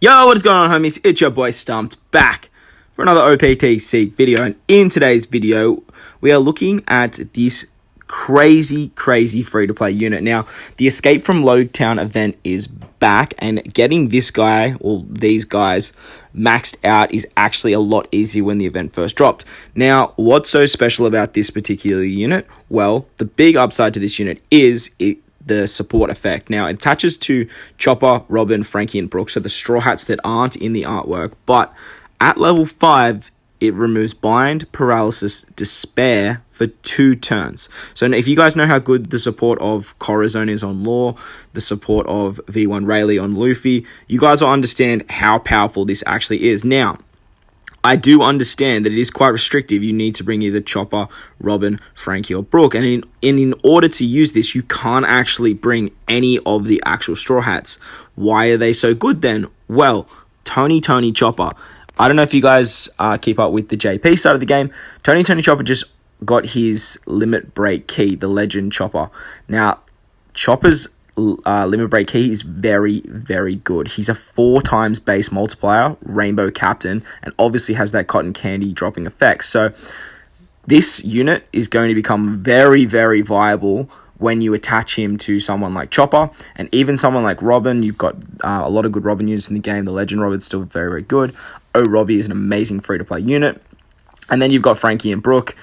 Yo, what is going on, homies? It's your boy Stumped back for another OPTC video, and in today's video we are looking at this crazy free-to-play unit. Now, the Escape from LogueTown event is back, and getting this guy, or these guys, maxed out is actually a lot easier when the event first dropped. Now, what's so special about this particular unit? Well, the big upside to this unit is the support effect. Now, it attaches to Chopper, Robin, Frankie, and Brooke, so the Straw Hats that aren't in the artwork, but at level 5, it removes Bind, Paralysis, Despair for 2 turns. So if you guys know how good the support of Corazon is on Law, the support of V1 Rayleigh on Luffy, you guys will understand how powerful this actually is. Now, I do understand that it is quite restrictive. You need to bring either Chopper, Robin, Frankie, or Brooke. And in order to use this, you can't actually bring any of the actual Straw Hats. Why are they so good then? Well, Tony Chopper. I don't know if you guys keep up with the JP side of the game. Tony Chopper just got his limit break key, the Legend Chopper. Now, Chopper's limit break key is very good. He's a 4 times base multiplier, Rainbow Captain, and obviously has that cotton candy dropping effect. So this unit is going to become very viable when you attach him to someone like Chopper, and even someone like Robin. You've got a lot of good Robin units in the game. The Legend Robin's still very good. Robbie is an amazing free-to-play unit. And then you've got Frankie and Brooke.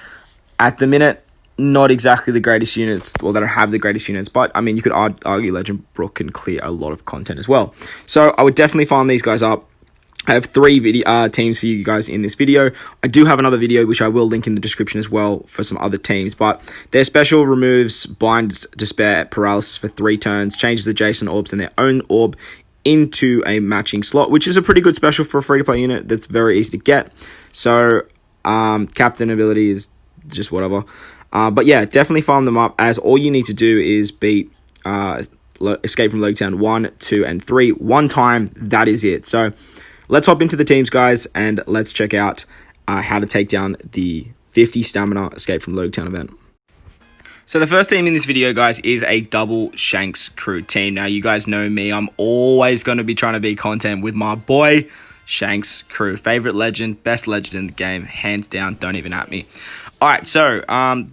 At the minute, not exactly the greatest units, or they don't have the greatest units, but I mean, you could argue Legend Brooke can clear a lot of content as well. So I would definitely farm these guys up. I have 3 teams for you guys in this video. I do have another video, which I will link in the description as well, for some other teams, but their special removes Bind, Despair, Paralysis for 3 turns, changes adjacent orbs and their own orb into a matching slot, which is a pretty good special for a free-to-play unit that's very easy to get. So Captain ability is just whatever. But yeah, definitely farm them up, as all you need to do is beat Escape from LogueTown 1, 2, and 3 one time. That is it. So let's hop into the teams, guys, and let's check out how to take down the 50 stamina Escape from LogueTown event. So the first team in this video, guys, is a double Shanks Crew team. Now, you guys know me. I'm always going to be trying to be content with my boy, Shanks Crew. Favorite legend, best legend in the game, hands down, don't even at me. All right, so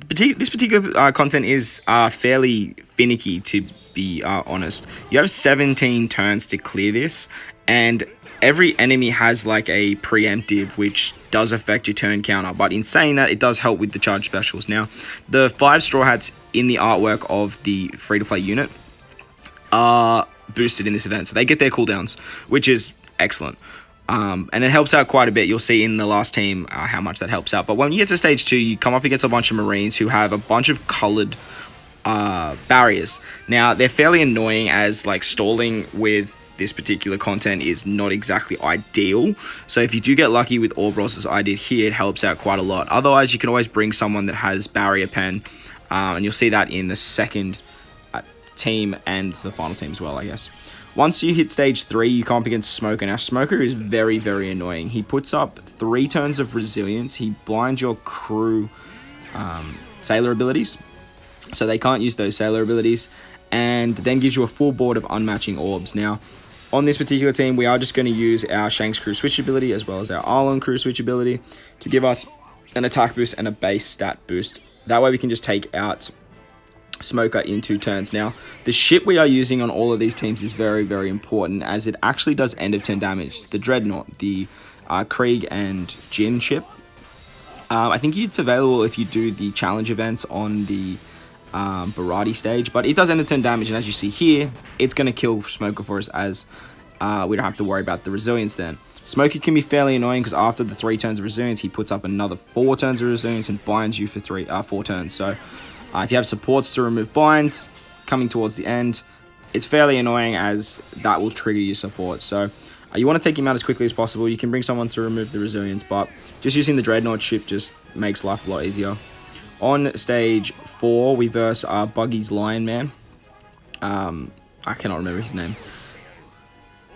this particular content is fairly finicky, to be honest. You have 17 turns to clear this, and every enemy has like a preemptive, which does affect your turn counter. But in saying that, it does help with the charge specials. Now, the 5 Straw Hats in the artwork of the free-to-play unit are boosted in this event, so they get their cooldowns, which is excellent. And it helps out quite a bit. You'll see in the last team how much that helps out. But when you get to stage 2, you come up against a bunch of Marines who have a bunch of colored barriers. Now, they're fairly annoying, as like stalling with this particular content is not exactly ideal. So if you do get lucky with orb rolls, as I did here, it helps out quite a lot. Otherwise, you can always bring someone that has barrier pen, and you'll see that in the second team and the final team as well, I guess. Once you hit stage 3, you come up against Smoker. Now, Smoker is very annoying. He puts up 3 turns of resilience. He blinds your crew sailor abilities, so they can't use those sailor abilities, and then gives you a full board of unmatching orbs. Now, on this particular team, we are just going to use our Shanks Crew switch ability, as well as our Arlon Crew switch ability, to give us an attack boost and a base stat boost. That way we can just take out Smoker in 2 turns. Now, the ship we are using on all of these teams is very important, as it actually does end of turn damage. It's the Dreadnought, the Krieg and Jin ship. I think it's available if you do the challenge events on the Barati stage, but it does end of turn damage, and as you see here, it's going to kill Smoker for us, as we don't have to worry about the resilience then. Smoker can be fairly annoying, because after the 3 turns of resilience, he puts up another 4 turns of resilience and binds you for 4 turns. So if you have supports to remove binds coming towards the end, it's fairly annoying, as that will trigger your support. So you want to take him out as quickly as possible. You can bring someone to remove the resilience, but just using the Dreadnought ship just makes life a lot easier. On stage 4, we verse Buggy's Lion Man. I cannot remember his name.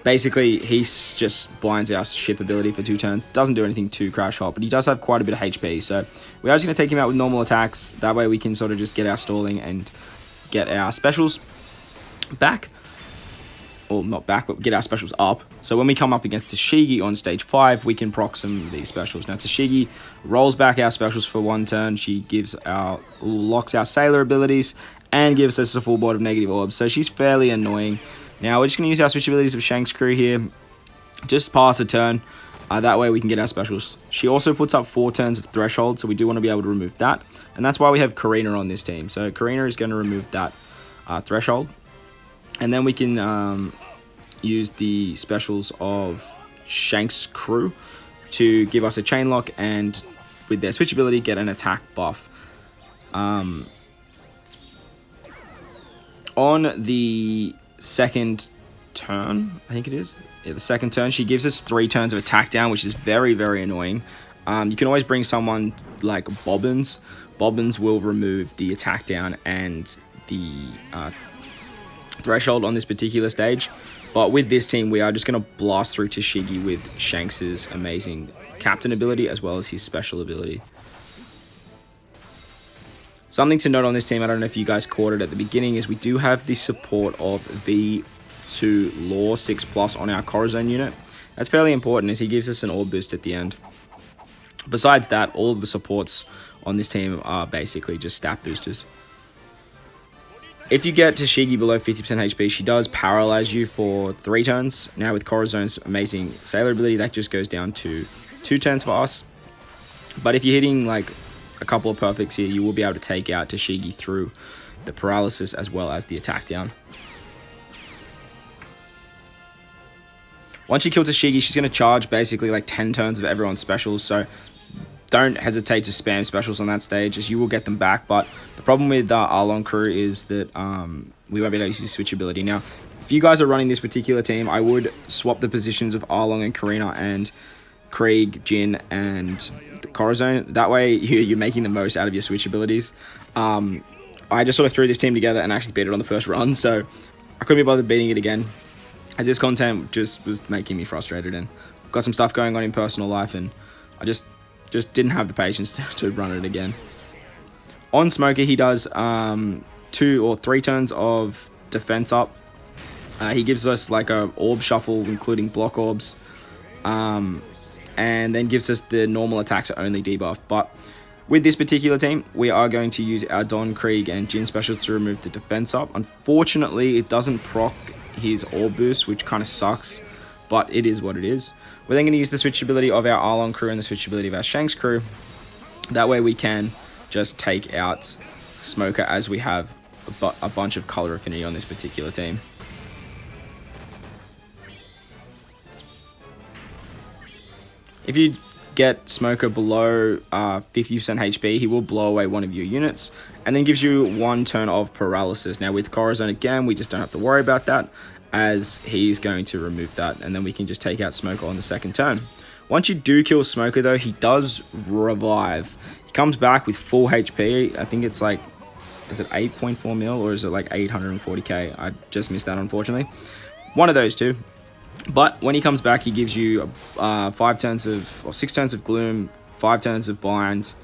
Basically, he just blinds our ship ability for 2 turns. Doesn't do anything too crash hot, but he does have quite a bit of HP. So we are just going to take him out with normal attacks. That way we can sort of just get our stalling and get our specials back. or not back, but get our specials up. So when we come up against Tashigi on stage 5, we can proc some of these specials. Now Tashigi rolls back our specials for 1 turn. She locks our sailor abilities and gives us a full board of negative orbs. So she's fairly annoying. Now we're just going to use our switch abilities of Shanks Crew here. Just pass a turn. That way we can get our specials. She also puts up 4 turns of threshold, so we do want to be able to remove that. And that's why we have Karina on this team. So Karina is going to remove that threshold. And then we can use the specials of Shanks Crew to give us a chain lock and with their switch ability get an attack buff. On the second turn, I think it is, yeah, the second turn, she gives us 3 turns of attack down, which is very, very annoying. You can always bring someone like Bobbins. Bobbins will remove the attack down and the threshold on this particular stage. But with this team, we are just going to blast through Tashigi with Shanks's amazing captain ability as well as his special ability. Something to note on this team, I don't know if you guys caught it at the beginning, is we do have the support of V2 Law 6+ on our Corazon unit. That's fairly important as he gives us an orb boost at the end. Besides that, all of the supports on this team are basically just stat boosters. If you get Tashigi below 50% HP, she does paralyze you for 3 turns. Now with Corazon's amazing sailor ability, that just goes down to 2 turns for us. But if you're hitting like a couple of perfects here, you will be able to take out Tashigi through the paralysis as well as the attack down. Once you kill Tashigi, she's going to charge basically like 10 turns of everyone's specials, so don't hesitate to spam specials on that stage as you will get them back. But the problem with Arlong Crew is that we won't be able to use switch ability. Now, if you guys are running this particular team, I would swap the positions of Arlong and Karina and Krieg, Jin, and the Corazon. That way you're making the most out of your switch abilities. I just sort of threw this team together and actually beat it on the first run, so I couldn't be bothered beating it again, as this content just was making me frustrated, and I've got some stuff going on in personal life, and I just didn't have the patience to run it again. On Smoker, he does 2 or 3 turns of defense up. He gives us like a orb shuffle, including block orbs, and then gives us the normal attacks only debuff. But with this particular team, we are going to use our Don, Krieg, and Jin specials to remove the defense up. Unfortunately, it doesn't proc his orb boost, which kind of sucks, but it is what it is. We're then going to use the switch ability of our Arlong Crew and the switch ability of our Shanks Crew. That way we can just take out Smoker, as we have a bunch of color affinity on this particular team. If you get Smoker below 50% HP, he will blow away one of your units and then gives you 1 turn of paralysis. Now with Corazon again, we just don't have to worry about that, as he's going to remove that, and then we can just take out Smoker on the second turn. Once you do kill Smoker though, he does revive. He comes back with full HP. I think it's like, is it 8.4 mil or is it like 840k? I just missed that, unfortunately. One of those two. But when he comes back, he gives you 6 turns of Gloom, 5 turns of Bind.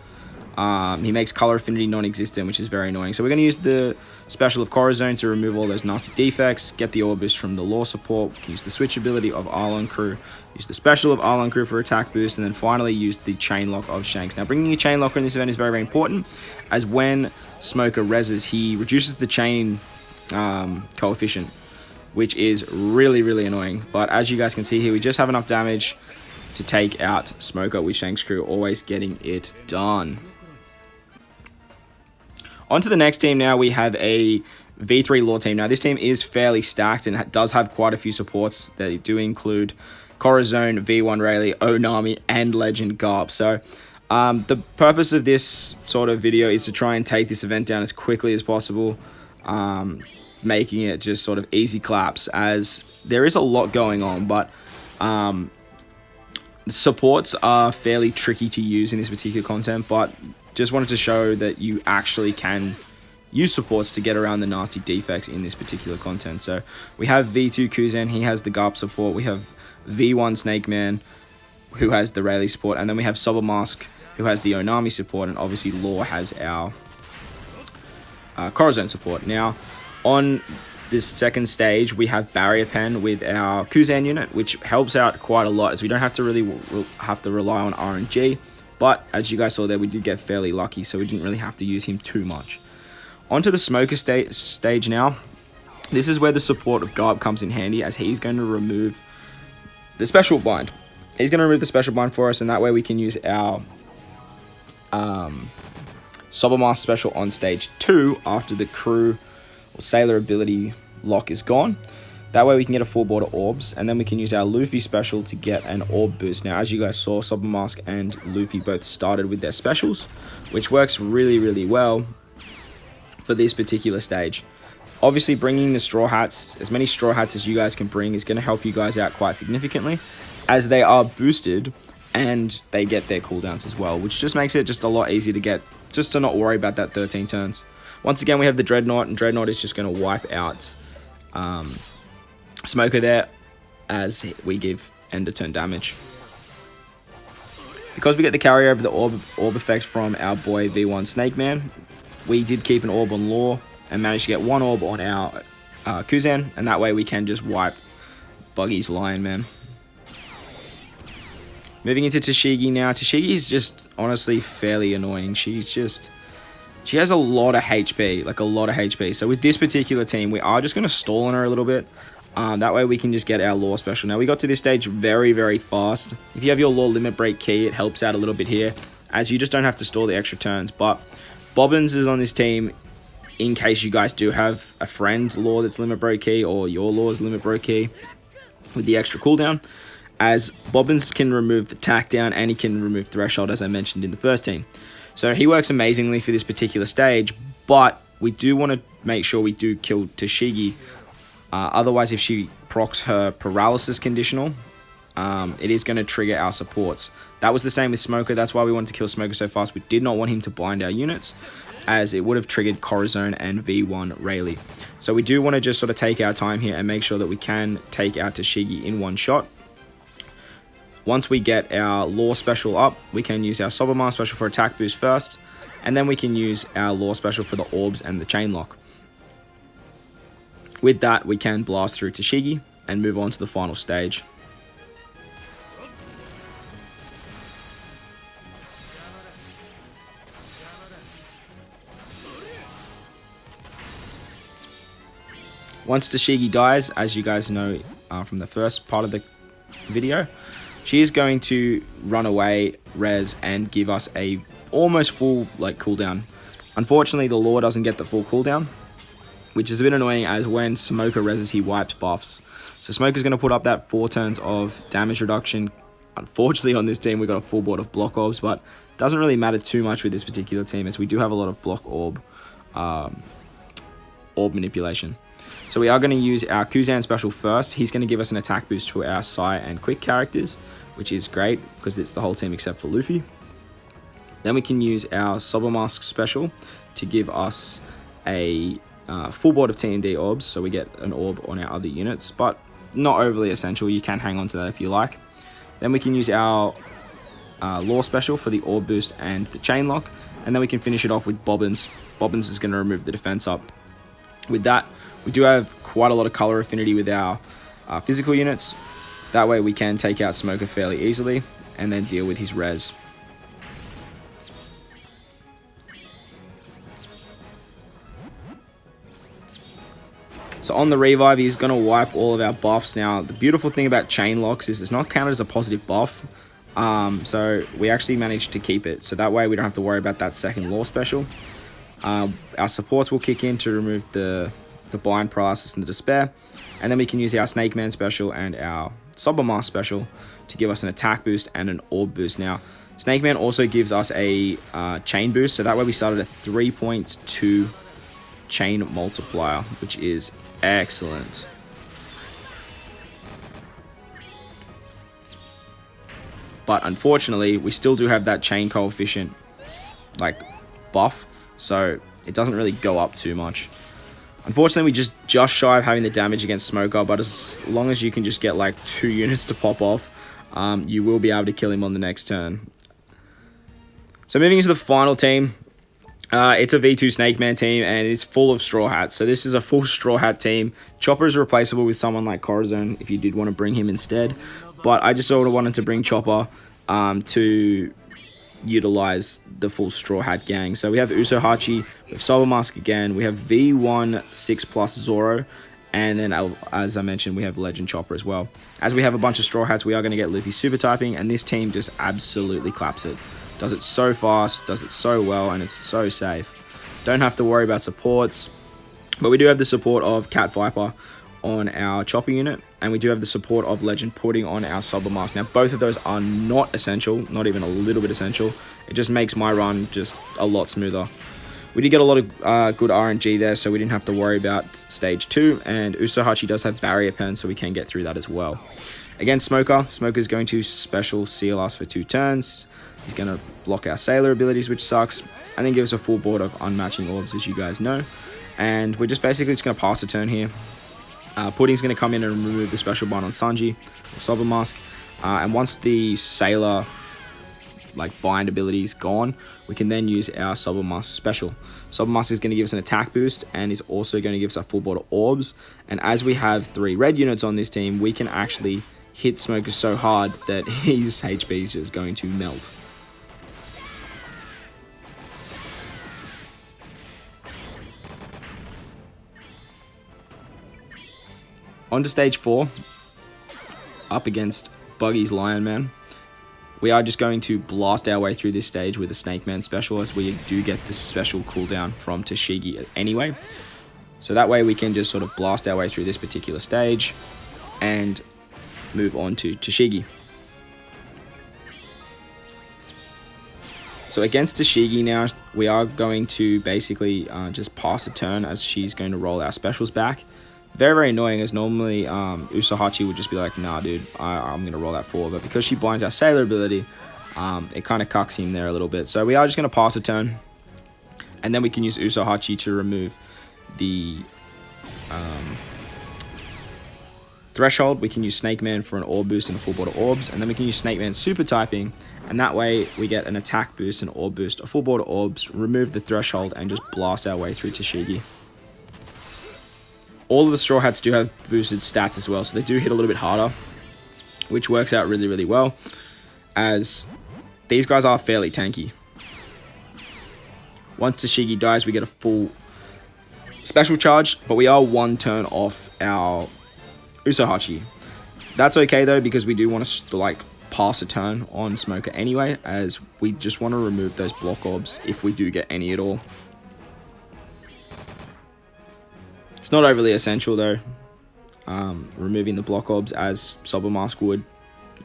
He makes color affinity non-existent, which is very annoying. So we're going to use the special of Corazon to remove all those nasty defects, get the orb boost from the Law support, we can use the switch ability of Arlong Crew, use the special of Arlong Crew for attack boost, and then finally use the chain lock of Shanks. Now bringing a chain locker in this event is very, very important, as when Smoker reses, he reduces the chain coefficient, which is really, really annoying. But as you guys can see here, we just have enough damage to take out Smoker with Shanks Crew, always getting it done. On to the next team now, we have a V3 Law team. Now this team is fairly stacked and does have quite a few supports that do include Corazon, V1 Rayleigh, Onami, and Legend Garp. So the purpose of this sort of video is to try and take this event down as quickly as possible, making it just sort of easy claps, as there is a lot going on, but supports are fairly tricky to use in this particular content, but just wanted to show that you actually can use supports to get around the nasty defects in this particular content. So we have V2 Kuzen, he has the Garp support, we have V1 SnakeMan, who has the Rayleigh support, and then we have Sober Mask, who has the Onami support, and obviously Law has our Corazon support. Now, on this second stage, we have Barrier Pen with our Kuzan unit, which helps out quite a lot, as we don't have to really rely on RNG. But as you guys saw there, we did get fairly lucky, so we didn't really have to use him too much. Onto the Smoker stage now. This is where the support of Garb comes in handy, as he's going to remove the special bind. He's going to remove the special bind for us, and that way we can use our Sobermask special on stage 2 after the crew or sailor ability lock is gone. That way we can get a full board of orbs, and then we can use our Luffy special to get an orb boost. Now, as you guys saw, Sobermask and Luffy both started with their specials, which works really, really well for this particular stage. Obviously, bringing the straw hats, as many straw hats as you guys can bring, is going to help you guys out quite significantly, as they are boosted and they get their cooldowns as well, which just makes it just a lot easier to get, just to not worry about that 13 turns. Once again, we have the Dreadnought, and Dreadnought is just going to wipe out Smoker there, as we give end of turn damage. Because we get the carry over the orb effect from our boy V1 SnakeMan, we did keep an orb on Law and managed to get one orb on our Kuzan, and that way we can just wipe Buggy's Lion Man. Moving into Tashigi now. Tashigi is just honestly fairly annoying. She has a lot of HP, like a lot of HP. So with this particular team, we are just going to stall on her a little bit. That way we can just get our Law special. Now, we got to this stage very, very fast. If you have your Law limit break key, it helps out a little bit here, as you just don't have to stall the extra turns. But Bobbins is on this team in case you guys do have a friend's Law that's limit break key, or your Law's limit break key with the extra cooldown, as Bobbins can remove the tack down and he can remove threshold, as I mentioned in the first team. So he works amazingly for this particular stage, but we do want to make sure we do kill Tashigi. Otherwise, if she procs her paralysis conditional, it is going to trigger our supports. That was the same with Smoker. That's why we wanted to kill Smoker so fast. We did not want him to bind our units, as it would have triggered Corazon and V1 Rayleigh. So we do want to just sort of take our time here and make sure that we can take out Tashigi in one shot. Once we get our Law special up, we can use our Sobermask special for attack boost first, and then we can use our Law special for the orbs and the chain lock. With that, we can blast through Tashigi and move on to the final stage. Once Tashigi dies, as you guys know from the first part of the video, she is going to run away, res, and give us a almost full cooldown. Unfortunately, the Law doesn't get the full cooldown, which is a bit annoying, as when Smoker reses, he wipes buffs. So Smoker's going to put up that 4 turns of damage reduction. Unfortunately, on this team, we got a full board of block orbs, but it doesn't really matter too much with this particular team, as we do have a lot of block orb manipulation. So we are going to use our Kuzan special first. He's going to give us an attack boost for our Sai and Quick characters, which is great because it's the whole team except for Luffy. Then we can use our Sobermask special to give us a full board of T&D orbs, so we get an orb on our other units, but not overly essential. You can hang on to that if you like. Then we can use our Law special for the orb boost and the chain lock, and then we can finish it off with Bobbins. Bobbins is going to remove the defense up. With that, we do have quite a lot of color affinity with our physical units. That way we can take out Smoker fairly easily and then deal with his res. So on the revive, he's going to wipe all of our buffs. Now, the beautiful thing about chain locks is it's not counted as a positive buff. So we actually managed to keep it. So that way we don't have to worry about that second Law special. Our supports will kick in to remove the bind, paralysis, and the despair. And then we can use our SnakeMan special and our Sobermask special to give us an attack boost and an orb boost. Now, SnakeMan also gives us a chain boost. So that way we started a 3.2 chain multiplier, which is excellent. But unfortunately, we still do have that chain coefficient buff, so it doesn't really go up too much. Unfortunately, we just shy of having the damage against Smoker, but as long as you can just get 2 units to pop off, you will be able to kill him on the next turn. So moving into the final team, It's a V2 SnakeMan team, and it's full of Straw Hats. So this is a full Straw Hat team. Chopper is replaceable with someone like Corazon if you did want to bring him instead. But I just sort of wanted to bring Chopper to utilize the full Straw Hat gang. So we have Usohachi, we have Sober Mask again, we have V1 6+ Zoro, and then as I mentioned, we have Legend Chopper as well. As we have a bunch of Straw Hats, we are going to get Luffy super typing, and this team just absolutely claps it. Does it so fast, does it so well, and it's so safe. Don't have to worry about supports, but we do have the support of Cat Viper on our Chopper unit, and we do have the support of Legend Pudding on our Sober Mask. Now, both of those are not essential, not even a little bit essential. It just makes my run just a lot smoother. We did get a lot of good RNG there, so we didn't have to worry about stage 2, and Usohachi does have Barrier Pen, so we can get through that as well. Again, Smoker's going to special seal us for 2 turns. He's going to block our Sailor abilities, which sucks, and then give us a full board of unmatching orbs, as you guys know. And we're just basically just going to pass a turn here. Pudding's going to come in and remove the special bind on Sanji, or Sober Mask. And once the Sailor bind ability is gone, we can then use our Sober Mask special. Sober Mask is going to give us an attack boost, and is also going to give us a full board of orbs. And as we have 3 red units on this team, we can actually hit Smoker so hard that his HP is just going to melt. On to stage 4, up against Buggy's Lion Man. We are just going to blast our way through this stage with a SnakeMan special, as we do get this special cooldown from Tashigi anyway. So that way we can just sort of blast our way through this particular stage and move on to Tashigi. So against Tashigi now, we are going to basically just pass a turn, as she's going to roll our specials back. Very, very annoying, as normally Usohachi would just be like, nah, dude, I'm going to roll that forward. But because she binds our Sailor ability, it kind of cucks him there a little bit. So we are just going to pass a turn, and then we can use Usohachi to remove the threshold. We can use SnakeMan for an orb boost and a full board of orbs, and then we can use SnakeMan super typing, and that way we get an attack boost, an orb boost, a full board of orbs, remove the threshold, and just blast our way through Tashigi. All of the Straw Hats do have boosted stats as well, so they do hit a little bit harder, which works out really, really well, as these guys are fairly tanky. Once Tashigi dies, we get a full special charge, but we are 1 turn off our Usohachi. That's okay though, because we do want to pass a turn on Smoker anyway, as we just want to remove those block orbs if we do get any at all. It's not overly essential though, removing the block orbs, as Sober Mask would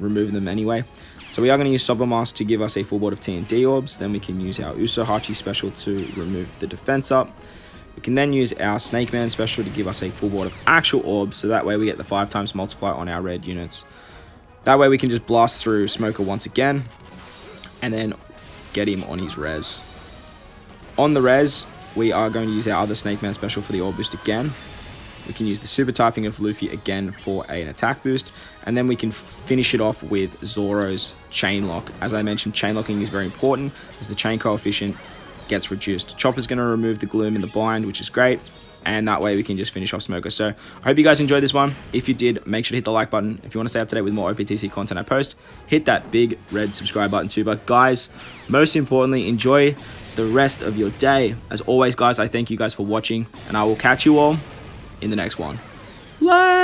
remove them anyway. So we are going to use Sober Mask to give us a full board of TNT orbs. Then we can use our Usohachi special to remove the defense up. We can then use our SnakeMan special to give us a full board of actual orbs, so that way we get the 5 times multiply on our red units. That way we can just blast through Smoker once again, and then get him on his res. On the res, we are going to use our other SnakeMan special for the orb boost again. We can use the super typing of Luffy again for an attack boost, and then we can finish it off with Zoro's chain lock. As I mentioned, chain locking is very important, as the chain coefficient gets reduced. Chopper's going to remove the gloom in the bind, which is great, and that way we can just finish off Smoker. So I hope you guys enjoyed this one. If you did, make sure to hit the like button. If you want to stay up to date with more OPTC content I post, hit that big red subscribe button too. But guys, most importantly, enjoy the rest of your day. As always, guys, I thank you guys for watching, and I will catch you all in the next one. Bye.